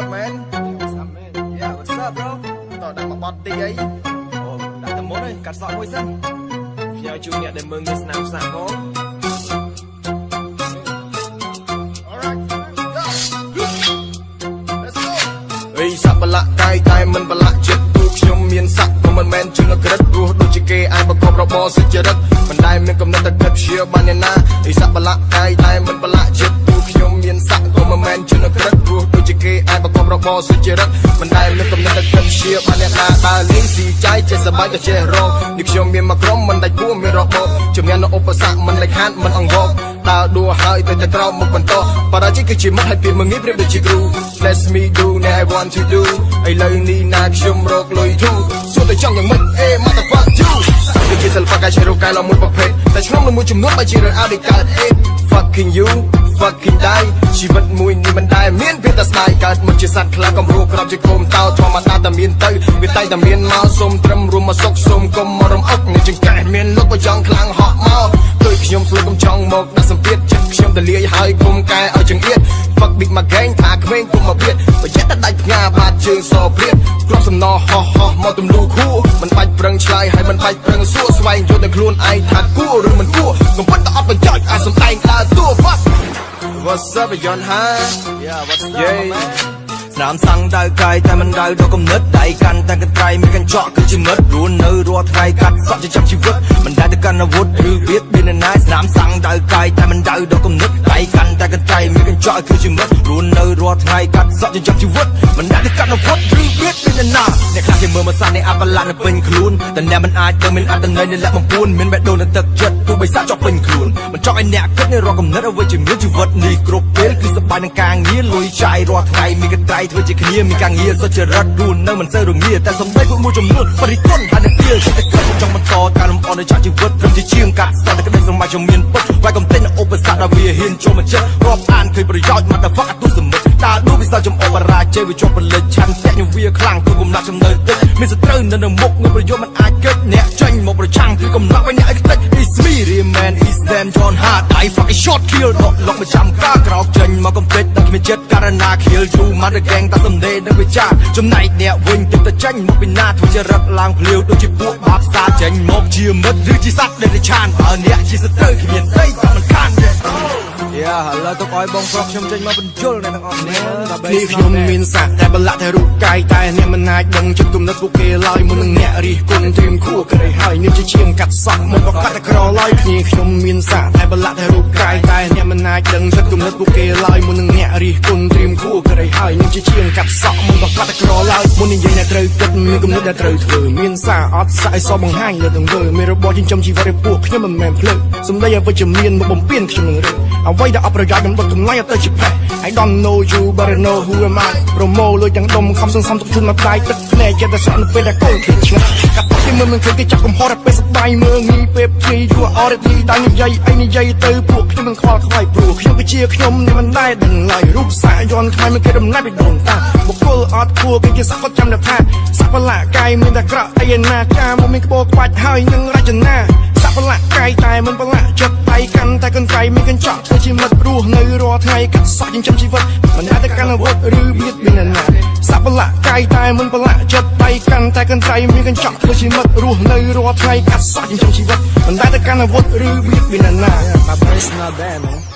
up, man? What's up, man? Yeah, what's up, bro? Tao đang mặc bọt tí ấy. Ồ, đại tầm mốt ơi, cắt sọ môi sân. Phía chú nhận để mừng người snap snap hố. Vì sắc bà lạ cay tay mình bà lạ chết tuខ្ញុំមានស័ក្តិក៏មិនមែនជាងក្រិតរស់ដូចជាគេអាចបង្កប់របបសុចរិតមិនដែលមានកំណត់តែគិតព្យាបានយ៉ាងណាvì sắc bà lạ cay tay mình bà lạ chết tuខ្ញុំមានស័ក្តិក៏មិនមែនជាងក្រិតរស់ដូចជាគេអាចបង្កប់របបសុចរិតមិនដែលមានកំណត់តែគិតព្យាបានយ៉ាងណាដើរលេងស៊ីចៃចេះសប្បាយក៏ចេះរងនេះខ្ញុំមានមកក្រុមមិនដាច់ពួរមានរបបជំនាញនៅឧបសគ្គមិនលិចខានមិនអង្វរដើរដួលហើយទៅតែក្រោមមកបន្តបរាជ័យគឺជាមិត្តហើយពីមួយងាយប្រៀបដូចជាគ្រូ Let me do what I want to do ឥឡូវនេះណាខ្ញុំរកលុយធូរសួរតែចង់យ៉ាងម៉េច motherfuck you ដូចជាសិល្បៈកាយជារកកាយឡើងមួយប្រភេទតែខ្ញុំនៅមួយចំនួនបើជារឿងអតីតកើត fucking you fucking die ជីវិតមួយនេះមិនដែលមានវាតែស្ដាយកើតមកជាសត្វខ្លាកំរੂក្របជាគុំតោធម្មតាតែមានទៅវាតែតែមានមកសុំត្រឹមរួមមកសុកសុំកុំមករំអុកនេះចង្កេះមានលោកបើចង់ខ្លាំងហក់មកដូចខ្ញុំស្លុកកំចង់មកដាក់សម្ពាធចិត្តខ្ញុំទៅលាយហើយគុំកែឲ្យចង្អៀត fuck big មក gang ថាក្មេងគុំមកទៀតប្រយ័ត្នតែដាច់ផ្ងាបាត់ជើងសព្រាតគ្រាប់សំណហោះមកទម្លូខួរមិនបាច់ប្រឹងឆ្លើយហើយមិនបាច់ប្រឹងសួរស្វែងយល់តែខ្លួនឯងថាគួរឬមិនគួរកំប៉ុតតែអត់បញ្ចោចអាចសំដែងដើរតួ fuck What's up yon high Yeah, what's up, man? ស្នាមសាំងដៅកាយតែមិនដៅដល់គំនិតដៃកាន់តែកត្រៃមានកញ្ចក់គឺជាមិត្តរួននៅរាល់ថ្ងៃកាត់សក់ជាចាំជីវិតមិនដែលទៅកាន់អាវុធឬវាទមានណាស្នាមសាំងដៅកាយតែមិនដៅដល់គំនិតដៃកាន់តែកត្រៃមានកញ្ចក់គឺជាមិត្តរួននៅរាល់ថ្ងៃកាត់សក់ជាចាំជីវិតមិនដែលទៅកាន់អាវុធឬវាទមានណាអ្នកខ្លះគេមើលមកសានេះអាប់ឡាននៅពេញខ្លួនតែអ្នកមិនអាចដឹងមានអត្តន័យនៃលក្ខបំពួនមានបេះដូងនៅទឹកចិត្តទោះបីសាក់ចង់ពេញខ្លួនមិនចង់ឲ្យអ្នកគិតនៃរាល់គំនិតអ្វីជាមានជីវិតនេះគ្រប់ពេលគឺសប្បាយនឹងការងារលុយចាយរាល់ថ្ងៃមានកត្រៃធ្វើជាគ្នាមានការងារសុចរិតរួននៅមិនសូវរងាតែសំដីពួកមួយចំនួនបរិគុណហើយនឹងទៀតតែគិតចង់បន្តការលំអនៅចាក់ជីវិតព្រមជាជាងកាត់សតែក្តីស្រមៃខ្ញុំមានពិតវាយកំទេញឧបសគ្គដល់វាហ៊ានចូលមកចិត្តរាប់អានឃើញប្រយោជន៍មកដល់ហ្វឹកអត់ទស្សមិត្តដើរដួលវិស័យចំអបរាជ័យវាជាប់ពលិចឆាន់តែខ្ញុំវាខ្លាំងគឺគំនិតចំណើទឹកមានសត្រូវនៅមុខនឹងប្រយោជន៍មិនអាចគិតអ្នកចាញ់មកប្រឆាំងគឺកំណត់ឲ្យអ្នកឲ្យខ្ទេច It's me real man is them John Hart I fucking shot kill ដកលោកមកចាំការក្រោកចេញមកកំទេចដល់គ្មានចិត្តការណា kill you មកដល់ gang តាសំដីនឹងវាចាចំណែកអ្នកវិញទៅតែចាញ់មកពីណាធ្វើជារត់ឡើងភ្លាវដូចជាពួកបាបសាចេញមកជាមិត្តឬជាសត្វដែលឆានបើអ្នកជាសត្រូវគ្មានដីក៏មិនខានទេយ៉ាឥឡូវទុកឲ្យបងប្រុសខ្ញុំចេញមកបញ្ជុលអ្នកទាំងអស់គ្នាដើម្បីខ្ញុំមានស័ក្តិតែបលាក់តែរូបកាយតែអ្នកមិនអាចដឹងចិត្តគំនិតពួកគេឡើយមុននឹងអ្នករិះគន់ត្រៀមខួរក្រៃហើយនេះជាជាងកាត់សក់មិនក៏កាត់តែក្រឡើយគ្នាខ្ញុំមានស័ក្តិតែបលាក់តែរូបកាយតែអ្នកមិនអាចដឹងចិត្តគំនិតពួកគេឡើយមុននឹងអ្នករិះគន់ត្រៀមខួរក្រៃហើយនេះជាជាងកាត់សក់មិនក៏កាត់តែក្រឡើយមុននិយាយអ្នកត្រូវគិតមានគំនិតដែលត្រូវធ្វើមានសារអត់សាយសបង្ហាញលើទង្វើមានរបបចិញ្ចឹមជីវិតរបស់ពួកខ្ញុំមិនមែនភ្លើសំដីអវិជ្ជមានមកបំពេញខ្ញុំនឹងរឹកអ្វីដែលអប្រយោជន៍នឹងបត់តម្លៃទៅជាផេះ I don't know you but I know who am I ប្រមូលលុយទាំងដុំខំសង្សំទុកជូនមកដៃទឹកភ្នែកចិត្តតែស្រក់នៅពេលដែលកូនគេឆ្ងាយកាត់ទៅគេមិនឃើញគេចាប់កំហុសតែពេលសប្បាយមើលងាយពេលព្រីយួរអរទីតែនិយាយអីនិយាយទៅពួកខ្ញុំនឹងខ្វល់ខ្វាយព្រោះខ្ញុំគឺជាខ្ញុំនេះមិនដែរដឹងឡើយរូបសាយន់ថ្ងៃមិនគេដំណាច់ពីដូនតាបុគ្គលអត់គួរគេគេសក់គាត់ចាំតែថាសប្បលាកាយមានតែក្រក់អីណាចាមកមានក្បោក្បាច់ហើយនឹងរចនាសប្បលាកាយតែមិនបលាក់ចិត្តដៃកាន់តែកន្ត្រៃមានកញ្ចក់ធ្វើជាមិត្តរស់នៅរាល់ថ្ងៃកាត់សក់ចិញ្ចឹមជីវិតមិនអាចទៅកាន់អាវុធឬបៀតបៀនណាសប្បលាកាយតែមិនបលាក់ចិត្តដៃកាន់តែកន្ត្រៃមានកញ្ចក់ធ្វើជាមិត្តរស់នៅរាល់ថ្ងៃកាត់សក់ចិញ្ចឹមជីវិតមិនអាចទៅកាន់អាវុធឬបៀតបៀនណា My brace not bad man